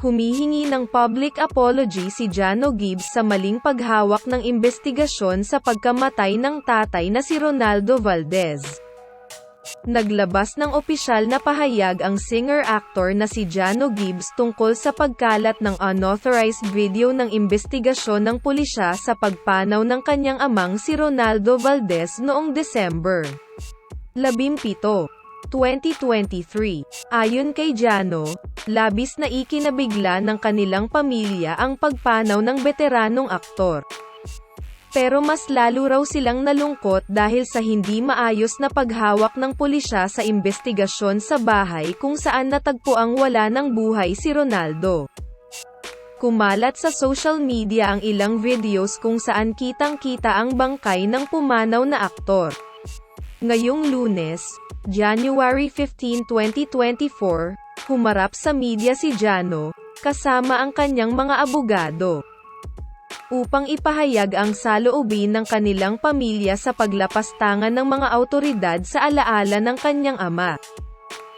Humihingi ng public apology si Jano Gibbs sa maling paghawak ng imbestigasyon sa pagkamatay ng tatay na si Ronaldo Valdez. Naglabas ng opisyal na pahayag ang singer-actor na si Jano Gibbs tungkol sa pagkalat ng unauthorized video ng imbestigasyon ng pulisya sa pagpanaw ng kanyang amang si Ronaldo Valdez noong December 17, 2023. Ayon kay Jano, labis na ikinabigla ng kanilang pamilya ang pagpanaw ng beteranong aktor. Pero mas lalo raw silang nalungkot dahil sa hindi maayos na paghawak ng pulisya sa imbestigasyon sa bahay kung saan natagpuang wala ng buhay si Ronaldo. Kumalat sa social media ang ilang videos kung saan kitang-kita ang bangkay ng pumanaw na aktor. Ngayong Lunes, January 15, 2024, humarap sa media si Jano, kasama ang kanyang mga abogado, upang ipahayag ang saloobin ng kanilang pamilya sa paglapastangan ng mga awtoridad sa alaala ng kanyang ama.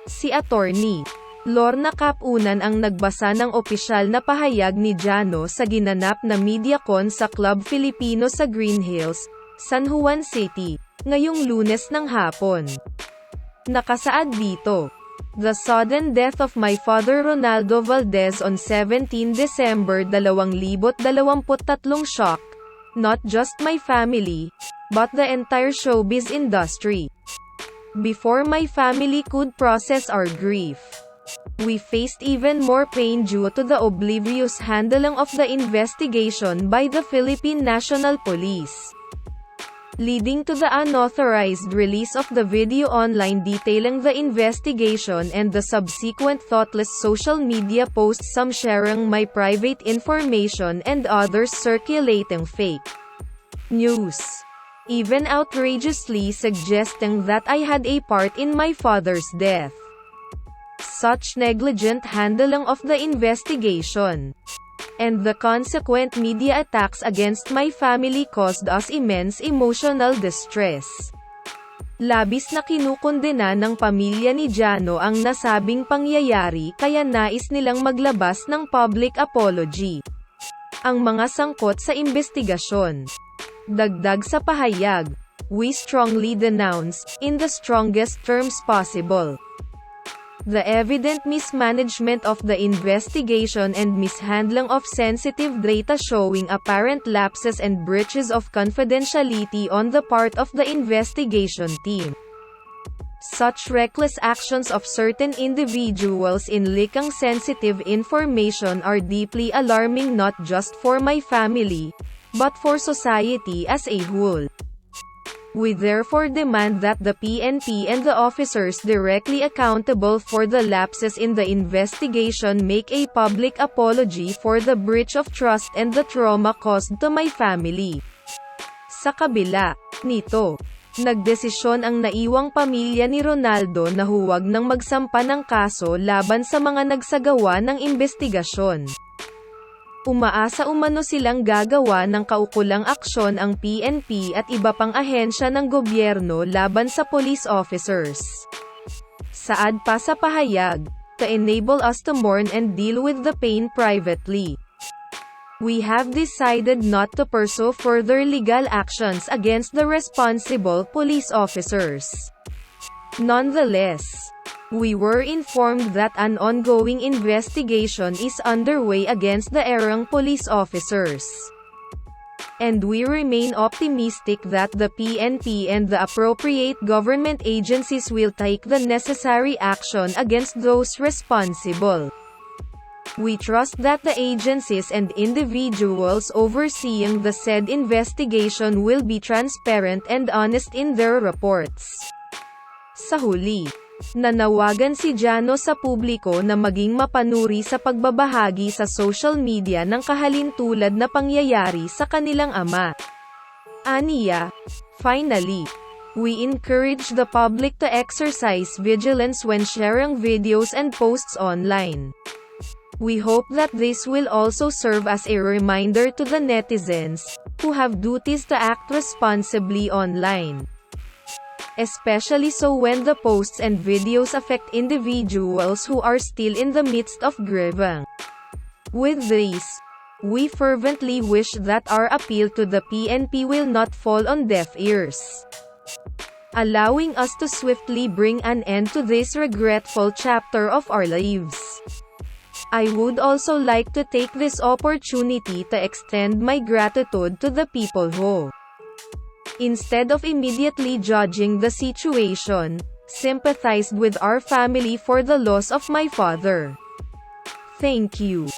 Si Attorney Lorna Capunan ang nagbasa ng opisyal na pahayag ni Jano sa ginanap na MediaCon sa Club Filipino sa Green Hills, San Juan City, ngayong Lunes ng hapon. Nakasaad dito, "The sudden death of my father Ronaldo Valdez on 17 December 2023 shocked, not just my family, but the entire showbiz industry. Before my family could process our grief, we faced even more pain due to the oblivious handling of the investigation by the Philippine National Police, leading to the unauthorized release of the video online detailing the investigation and the subsequent thoughtless social media posts, some sharing my private information and others circulating fake news, even outrageously suggesting that I had a part in my father's death. Such negligent handling of the investigation and the consequent media attacks against my family caused us immense emotional distress." Labis na kinukondena ng pamilya ni Jano ang nasabing pangyayari kaya nais nilang maglabas ng public apology ang mga sangkot sa imbestigasyon. Dagdag sa pahayag, "We strongly denounce, in the strongest terms possible, the evident mismanagement of the investigation and mishandling of sensitive data showing apparent lapses and breaches of confidentiality on the part of the investigation team. Such reckless actions of certain individuals in leaking sensitive information are deeply alarming not just for my family, but for society as a whole. We therefore demand that the PNP and the officers directly accountable for the lapses in the investigation make a public apology for the breach of trust and the trauma caused to my family." Sa kabila nito, nagdesisyon ang naiwang pamilya ni Ronaldo na huwag nang magsampa ng kaso laban sa mga nagsagawa ng imbestigasyon. Umaasa umano silang gagawa ng kaukulang aksyon ang PNP at iba pang ahensya ng gobyerno laban sa police officers. Saad pa sa pahayag, "To enable us to mourn and deal with the pain privately, we have decided not to pursue further legal actions against the responsible police officers. Nonetheless, we were informed that an ongoing investigation is underway against the errang police officers, and we remain optimistic that the PNP and the appropriate government agencies will take the necessary action against those responsible. We trust that the agencies and individuals overseeing the said investigation will be transparent and honest in their reports." Sa huli, nanawagan si Jano sa publiko na maging mapanuri sa pagbabahagi sa social media ng kahalintulad na pangyayari sa kanilang ama. Aniya, "Finally, we encourage the public to exercise vigilance when sharing videos and posts online. We hope that this will also serve as a reminder to the netizens, who have duties to act responsibly online. Especially so when the posts and videos affect individuals who are still in the midst of grieving." With this, we fervently wish that our appeal to the PNP will not fall on deaf ears, allowing us to swiftly bring an end to this regretful chapter of our lives. I would also like to take this opportunity to extend my gratitude to the people who, instead of immediately judging the situation, sympathized with our family for the loss of my father. Thank you.